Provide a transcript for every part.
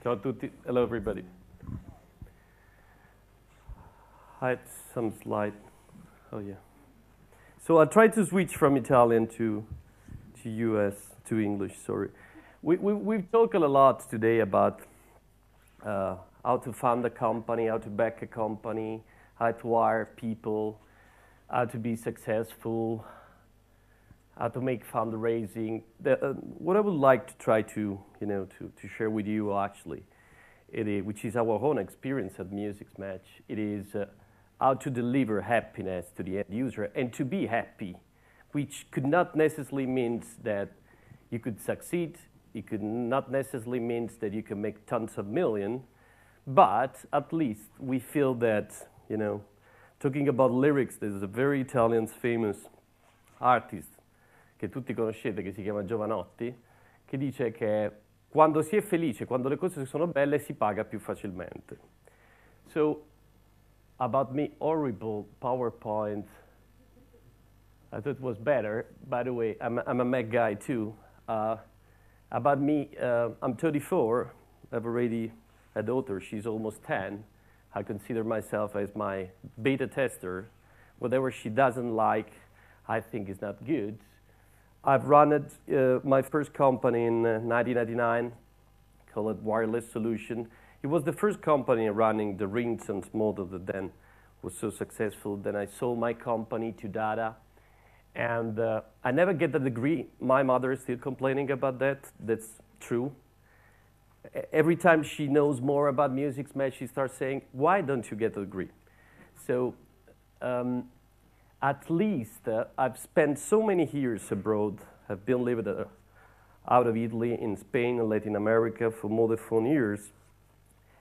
Ciao a tutti. Hello, everybody. I had some slide. Oh, yeah. So I tried to switch from Italian to English, sorry. We've talked a lot today about how to fund a company, how to back a company, how to hire people, how to be successful, how to make fundraising. What I would like to try to share with you actually, which is our own experience at Music's Match, it is how to deliver happiness to the end user and to be happy, which could not necessarily mean that you could succeed. It could not necessarily mean that you can make tons of millions, but at least we feel that, talking about lyrics, there's a very Italian famous artist che tutti conoscete, che si chiama Giovanotti, che dice che quando si è felice, quando le cose sono belle, si paga più facilmente. So, about me, horrible PowerPoint. I thought it was better. By the way, I'm a Mac guy too. About me, I'm 34. I've already a daughter. She's almost 10. I consider myself as my beta tester. Whatever she doesn't like, I think is not good. I've run my first company in 1999, called it Wireless Solution. It was the first company running the ringtones model that then was so successful. Then I sold my company to Data. And I never get the degree. My mother is still complaining about that. That's true. Every time she knows more about Music's Match, she starts saying, why don't you get a degree? So at least I've spent so many years abroad. I've been living out of Italy, in Spain, and Latin America for more than 4 years.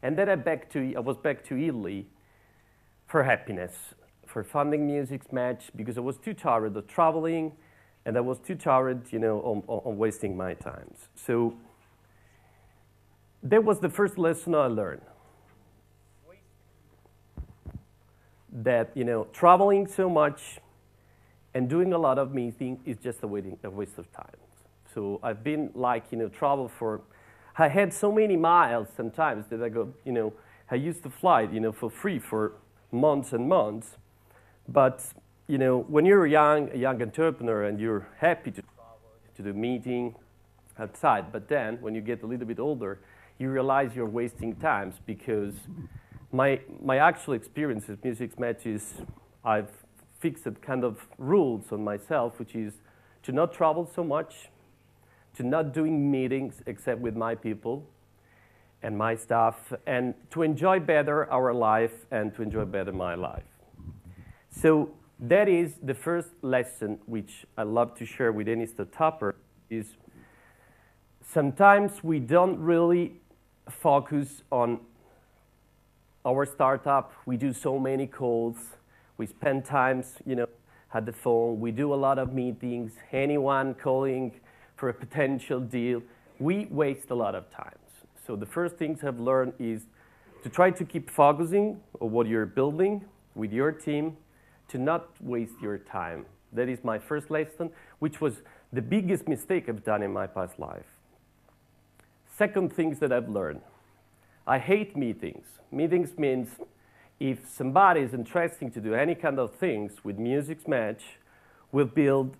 And then I was back to Italy for happiness, for funding Music's Match, because I was too tired of traveling, and I was too tired, on wasting my time. So that was the first lesson I learned. That, traveling so much and doing a lot of meetings is just a waste of time. So I've been travel for, I had so many miles sometimes that I go, I used to fly, for free for months and months. But, when you're a young entrepreneur and you're happy to travel to the meeting outside, but then when you get a little bit older, you realize you're wasting times because my actual experience at Music's Match is I've fixed kind of rules on myself, which is to not travel so much, to not doing meetings except with my people and my staff, and to enjoy better our life and to enjoy better my life. So that is the first lesson which I love to share with any startupper is sometimes we don't really focus on our startup. We do so many calls. We spend times, at the phone. We do a lot of meetings. Anyone calling for a potential deal. We waste a lot of time. So the first things I've learned is to try to keep focusing on what you're building with your team, to not waste your time. That is my first lesson, which was the biggest mistake I've done in my past life. Second things that I've learned. I hate meetings. Meetings means if somebody is interested to do any kind of things with Music's Match, we'll build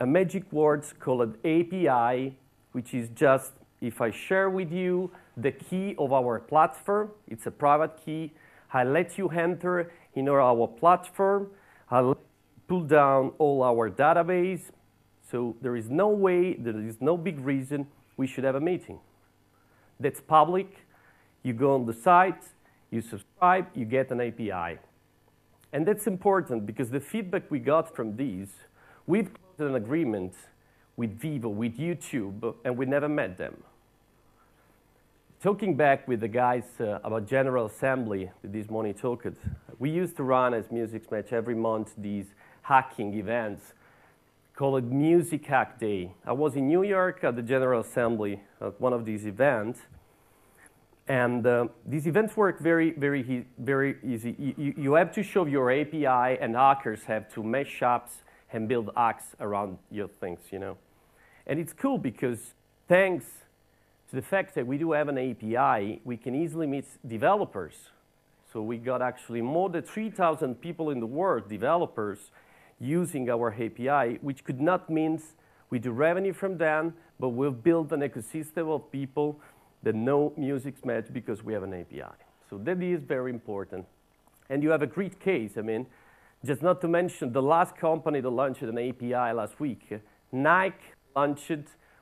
a magic words called API, which is just if I share with you the key of our platform, it's a private key, I let you enter in our platform, I'll pull down all our database, so there is no way, there is no big reason we should have a meeting. That's public. You go on the site, you subscribe, you get an API. And that's important because the feedback we got from these, we've got an agreement with Vivo, with YouTube, and we never met them. Talking back with the guys about General Assembly, this morning talked, we used to run as Music's Match every month these hacking events called Music Hack Day. I was in New York at the General Assembly at one of these events. And these events work very, very, very easy. You have to show your API, and hackers have to mesh up and build hacks around your things, And it's cool because thanks to the fact that we do have an API, we can easily meet developers. So we got actually more than 3,000 people in the world, developers, using our API, which could not mean we do revenue from them, but we've built an ecosystem of people that know Music's Match because we have an API. So that is very important. And you have a great case. I mean, just not to mention the last company that launched an API last week, Nike launched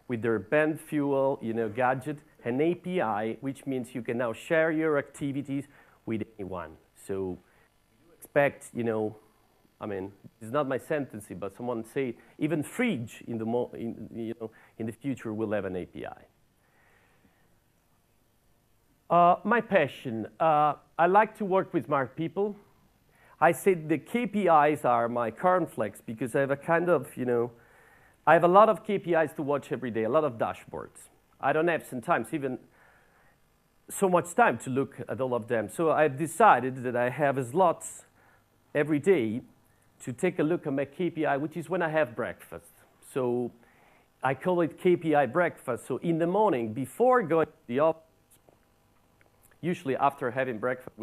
with their band fuel, gadget, an API, which means you can now share your activities with anyone. So you expect, I mean, it's not my sentence, but someone said even Fridge in the future will have an API. My passion, I like to work with smart people. I said the KPIs are my cornflakes because I have a kind of, I have a lot of KPIs to watch every day, a lot of dashboards. I don't have sometimes even so much time to look at all of them. So I've decided that I have slots every day to take a look at my KPI, which is when I have breakfast. So I call it KPI breakfast. So in the morning, before going to the office, usually after having breakfast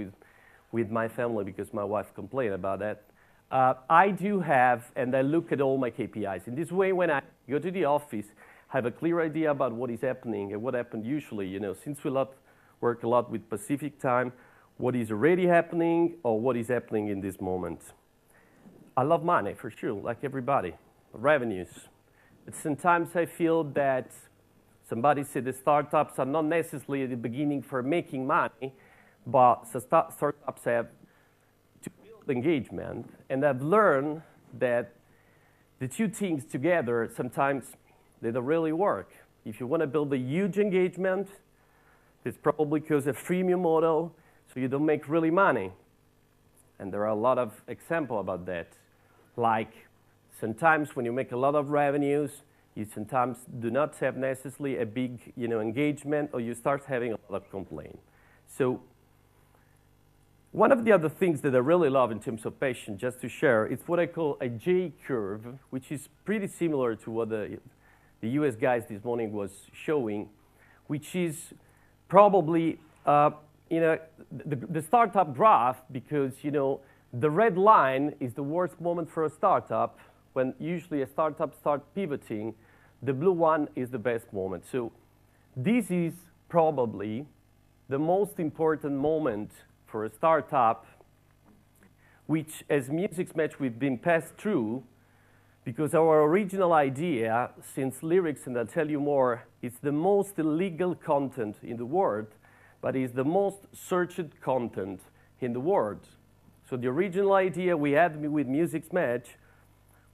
with my family, because my wife complained about that, I do have, and I look at all my KPIs. In this way, when I go to the office, I have a clear idea about what is happening and what happened usually. Since we work a lot with Pacific time, what is already happening or what is happening in this moment. I love money, for sure, like everybody, revenues. But sometimes I feel that somebody said the startups are not necessarily at the beginning for making money, but startups have to build engagement. And I've learned that the two things together, sometimes they don't really work. If you want to build a huge engagement, it's probably because a freemium model, so you don't make really money. And there are a lot of examples about that. Like sometimes when you make a lot of revenues, you sometimes do not have necessarily a big engagement, or you start having a lot of complaints. So one of the other things that I really love in terms of passion, just to share, is what I call a J curve, which is pretty similar to what the US guys this morning was showing, which is probably the startup graph, because the red line is the worst moment for a startup. When usually a startup starts pivoting, the blue one is the best moment. So this is probably the most important moment for a startup, which as Music's Match we've been passed through, because our original idea, since lyrics, and I'll tell you more, is the most illegal content in the world, but is the most searched content in the world. So the original idea we had with Music's Match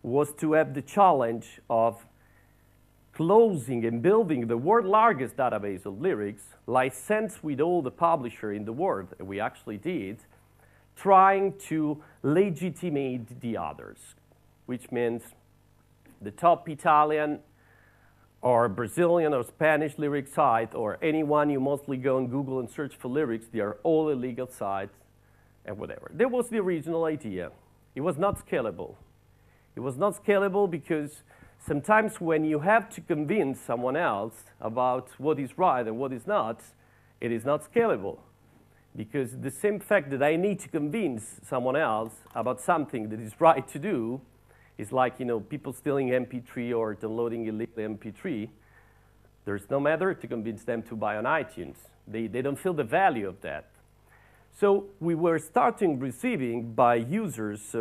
was to have the challenge of closing and building the world's largest database of lyrics, licensed with all the publishers in the world, and we actually did, trying to legitimate the others, which means the top Italian or Brazilian or Spanish lyric site, or anyone you mostly go on Google and search for lyrics, they are all illegal sites and whatever. That was the original idea. It was not scalable. It was not scalable because sometimes when you have to convince someone else about what is right and what is not, it is not scalable. Because the same fact that I need to convince someone else about something that is right to do is like, people stealing MP3 or downloading illegal MP3. There's no matter to convince them to buy on iTunes. They don't feel the value of that. So we were starting receiving by users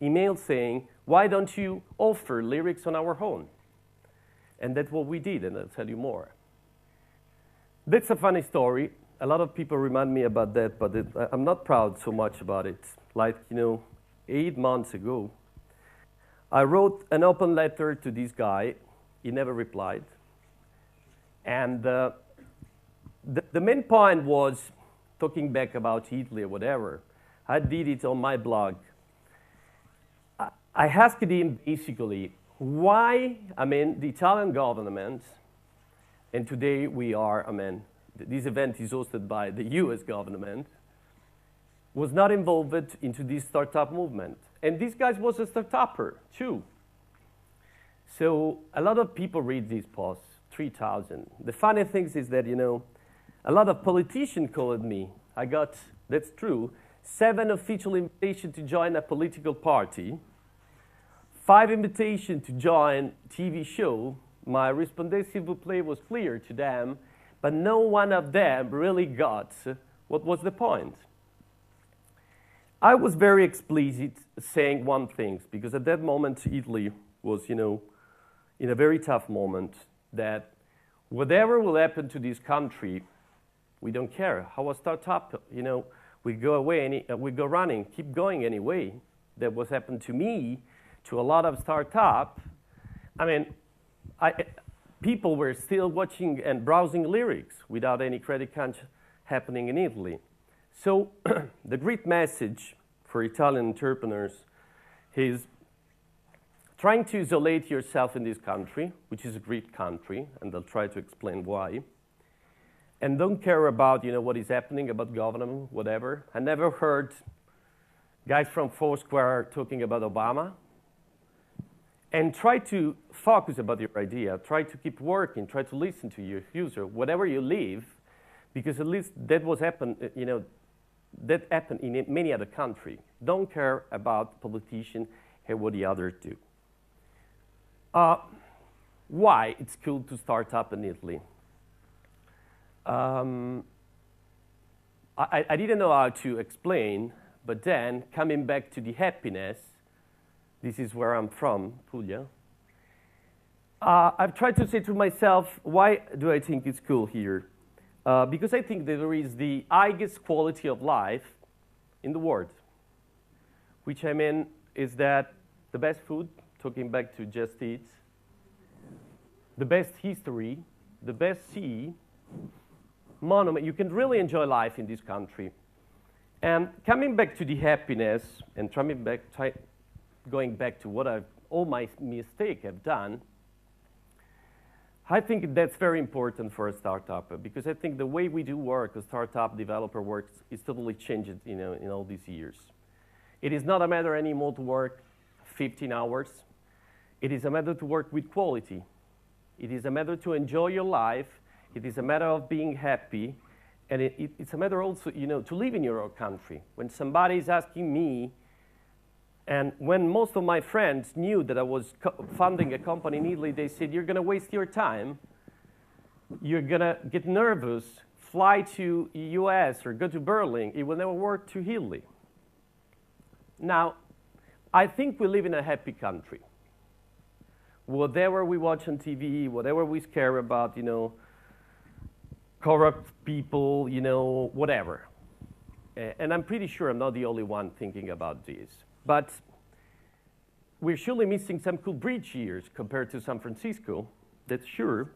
emails saying, why don't you offer lyrics on our own? And that's what we did, and I'll tell you more. That's a funny story. A lot of people remind me about that, but I'm not proud so much about it. Like, 8 months ago, I wrote an open letter to this guy. He never replied. And the main point was talking back about Italy or whatever. I did it on my blog. I asked him basically why, the Italian government, and today we are, this event is hosted by the US government, was not involved into this startup movement. And this guy was a startupper too. So a lot of people read these posts 3,000. The funny thing is that, you know, a lot of politicians called me. I got, that's true, 7 official invitations to join a political party, 5 invitations to join TV show. My respondez s'il vous plaît was clear to them, but no one of them really got what was the point. I was very explicit saying one thing, because at that moment Italy was, you know, in a very tough moment, that whatever will happen to this country, we don't care. How a startup, you know, we go away, we go running, keep going anyway. That was happened to me, to a lot of startup. I mean, people were still watching and browsing lyrics without any credit crunch happening in Italy. So the great message for Italian entrepreneurs is trying to isolate yourself in this country, which is a great country, and I'll try to explain why. And don't care about, you know, what is happening about government, whatever. I never heard guys from Foursquare talking about Obama. And try to focus about your idea. Try to keep working. Try to listen to your user, whatever you live, because at least that was happen, you know, that happened in many other countries. Don't care about politicians and what the others do. Why it's cool to start up in Italy? I didn't know how to explain, but then coming back to the happiness, this is where I'm from, Puglia. I've tried to say to myself, why do I think it's cool here? Because I think that there is the highest quality of life in the world, which I mean is that the best food, talking back to Just Eat, the best history, the best sea, monument. You can really enjoy life in this country. And coming back to the happiness and going back to what all my mistakes I've done, I think that's very important for a startup, because I think the way we do work, a startup developer works, is totally changed, you know, in all these years. It is not a matter anymore to work 15 hours. It is a matter to work with quality. It is a matter to enjoy your life. It is a matter of being happy. And it's a matter also, you know, to live in your own country. When somebody is asking me, and when most of my friends knew that I was funding a company in Italy, they said, you're going to waste your time. You're going to get nervous, fly to US or go to Berlin. It will never work to Italy. Now, I think we live in a happy country. Whatever we watch on TV, whatever we care about, you know, corrupt people, you know, whatever. And I'm pretty sure I'm not the only one thinking about this. But we're surely missing some cool bridge years compared to San Francisco, that's sure.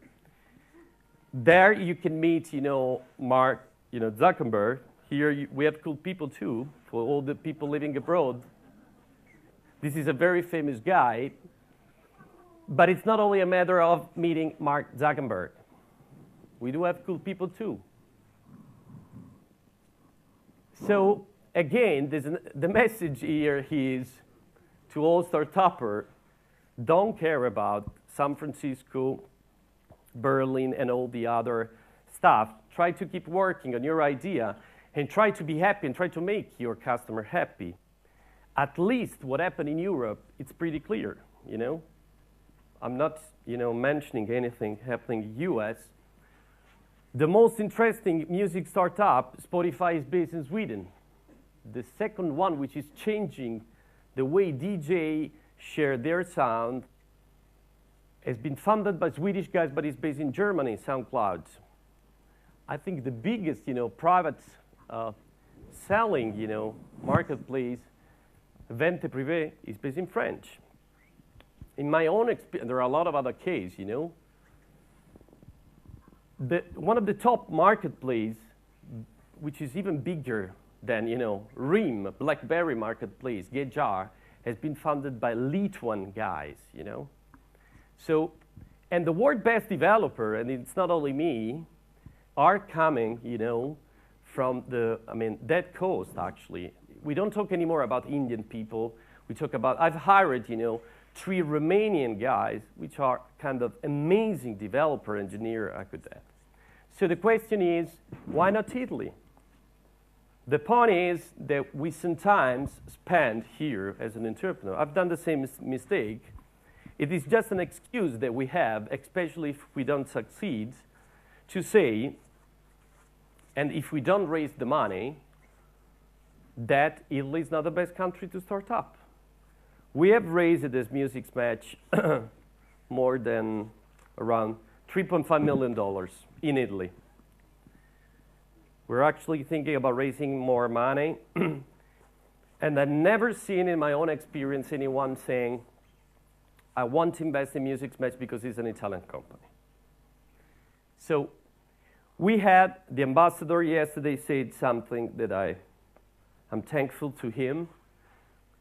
There you can meet, you know, Mark, you know, Zuckerberg. Here we have cool people too, for all the people living abroad. This is a very famous guy. But it's not only a matter of meeting Mark Zuckerberg. We do have cool people too. So again, the message here is to all startuppers, don't care about San Francisco, Berlin, and all the other stuff. Try to keep working on your idea and try to be happy and try to make your customer happy. At least what happened in Europe, it's pretty clear, you know. I'm not, you know, mentioning anything happening in the US. The most interesting music startup, Spotify, is based in Sweden. The second one, which is changing the way DJ share their sound, has been funded by Swedish guys, but it's based in Germany, SoundCloud. I think the biggest, you know, private selling, you know, marketplace, Vente Privé, is based in French. In my own experience, there are a lot of other cases, you know. One of the top marketplace, which is even bigger than, you know, RIM, BlackBerry marketplace, Gejar, has been funded by Lithuanian guys, you know. So, and the world best developer, and it's not only me, are coming, you know, from that coast, actually. We don't talk anymore about Indian people. We talk about, I've hired, you know, 3 Romanian guys, which are kind of amazing developer, engineer, architect. So the question is, why not Italy? The point is that we sometimes spend here as an entrepreneur. I've done the same mistake. It is just an excuse that we have, especially if we don't succeed, to say, and if we don't raise the money, that Italy is not the best country to start up. We have raised as Music Match more than around $3.5 million in Italy. We're actually thinking about raising more money. And I've never seen in my own experience anyone saying, I want to invest in Music Match because it's an Italian company. So we had the ambassador yesterday said something that I'm thankful to him.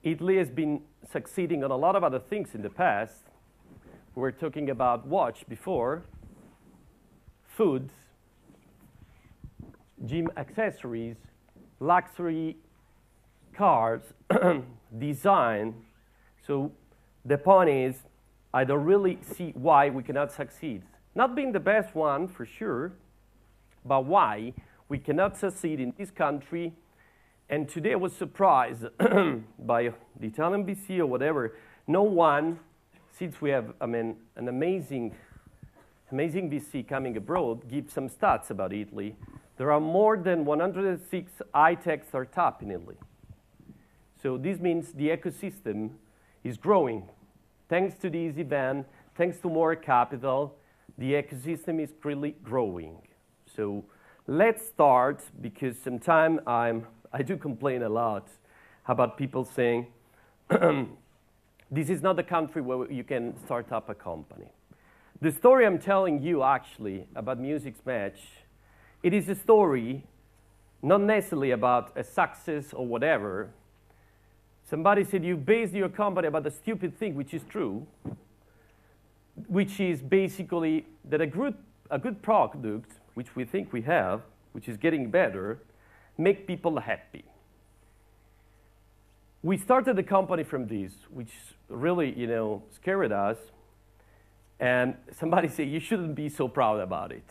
Italy has been succeeding on a lot of other things in the past. We were talking about watch before, food, gym accessories, luxury cars, design. So the point is, I don't really see why we cannot succeed. Not being the best one, for sure, but why we cannot succeed in this country. And today I was surprised by the Italian VC or whatever. No one, since we have, an amazing VC coming abroad, give some stats about Italy. There are more than 106 high-tech startups in Italy. So this means the ecosystem is growing. Thanks to this event, thanks to more capital, the ecosystem is really growing. So let's start, because sometimes I do complain a lot about people saying, this is not the country where you can start up a company. The story I'm telling you, actually, about Music Match, it is a story not necessarily about a success or whatever. Somebody said you based your company about a stupid thing, which is true, which is basically that a good product, which we think we have, which is getting better, make people happy. We started the company from this, which really, scared us. And somebody said, you shouldn't be so proud about it.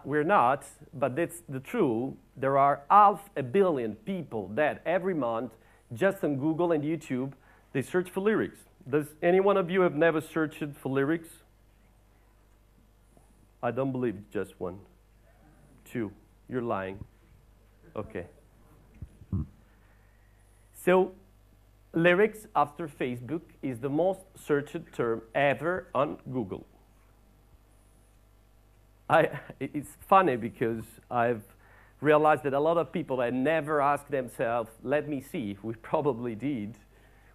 We're not, but that's the truth. There are 500 million people that every month, just on Google and YouTube, they search for lyrics. Does any one of you have never searched for lyrics? I don't believe just 1. 2. You're lying. Okay. So lyrics after Facebook is the most searched term ever on Google. It's funny because I've realized that a lot of people had never asked themselves, let me see. We probably did.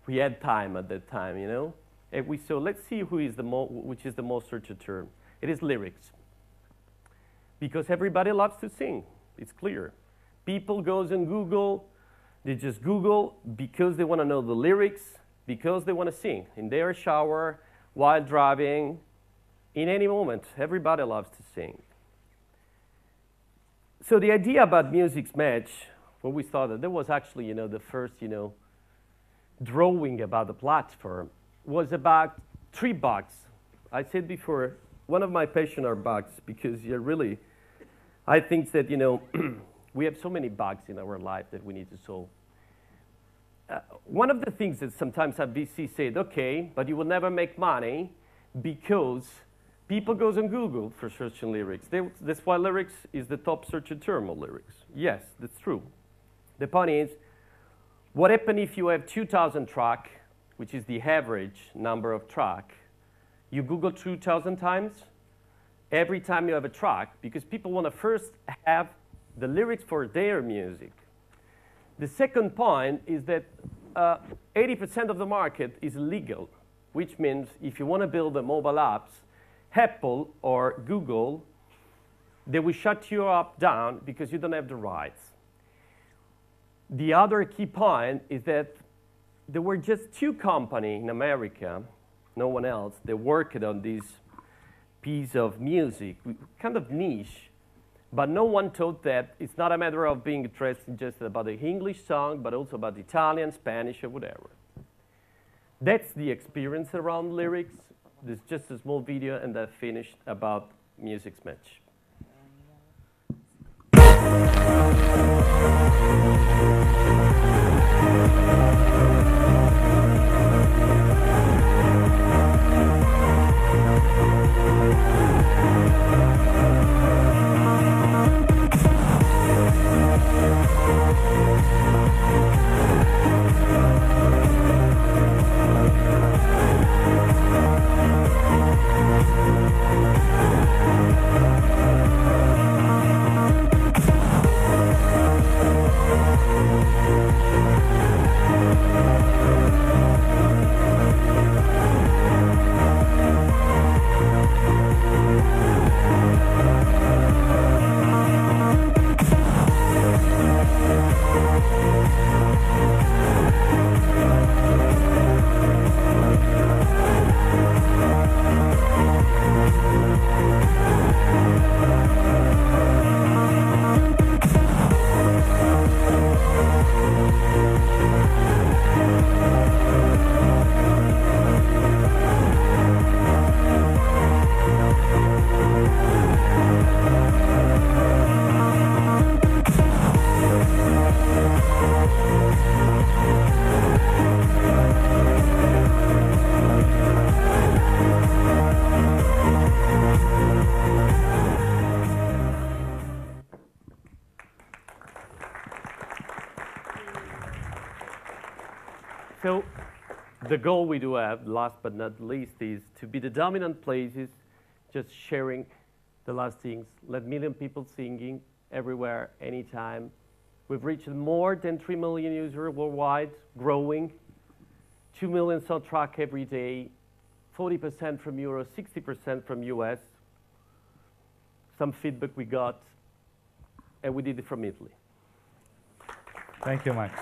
We had time at that time, And we saw, let's see which is the most searched term. It is lyrics. Because everybody loves to sing. It's clear. People goes on Google, they just Google because they want to know the lyrics, because they want to sing. In their shower, while driving, in any moment, everybody loves to sing. So the idea about Music Match, when we started, there was actually, the first, drawing about the platform was about 3 bugs. I said before, one of my passions are bugs because I think that, we have so many bugs in our life that we need to solve. One of the things that sometimes at VC said, okay, but you will never make money because people goes on Google for searching lyrics. That's why lyrics is the top searched term of lyrics. Yes, that's true. The point is, what happens if you have 2,000 tracks, which is the average number of tracks? You Google 2,000 times? Every time you have a track, because people want to first have the lyrics for their music. The second point is that 80% of the market is illegal, which means if you want to build the mobile apps, Apple or Google, they will shut you up down because you don't have the rights. The other key point is that there were just 2 companies in America, no one else, that worked on this piece of music, kind of niche, but no one thought that it's not a matter of being interested just about the English song, but also about Italian, Spanish, or whatever. That's the experience around lyrics. There's just a small video, and I finished about music's match. So the goal we do have, last but not least, is to be the dominant places, just sharing the last things. Let million people singing everywhere, anytime. We've reached more than 3 million users worldwide, growing. 2 million soundtrack every day, 40% from Europe, 60% from US. Some feedback we got, and we did it from Italy. Thank you, Max.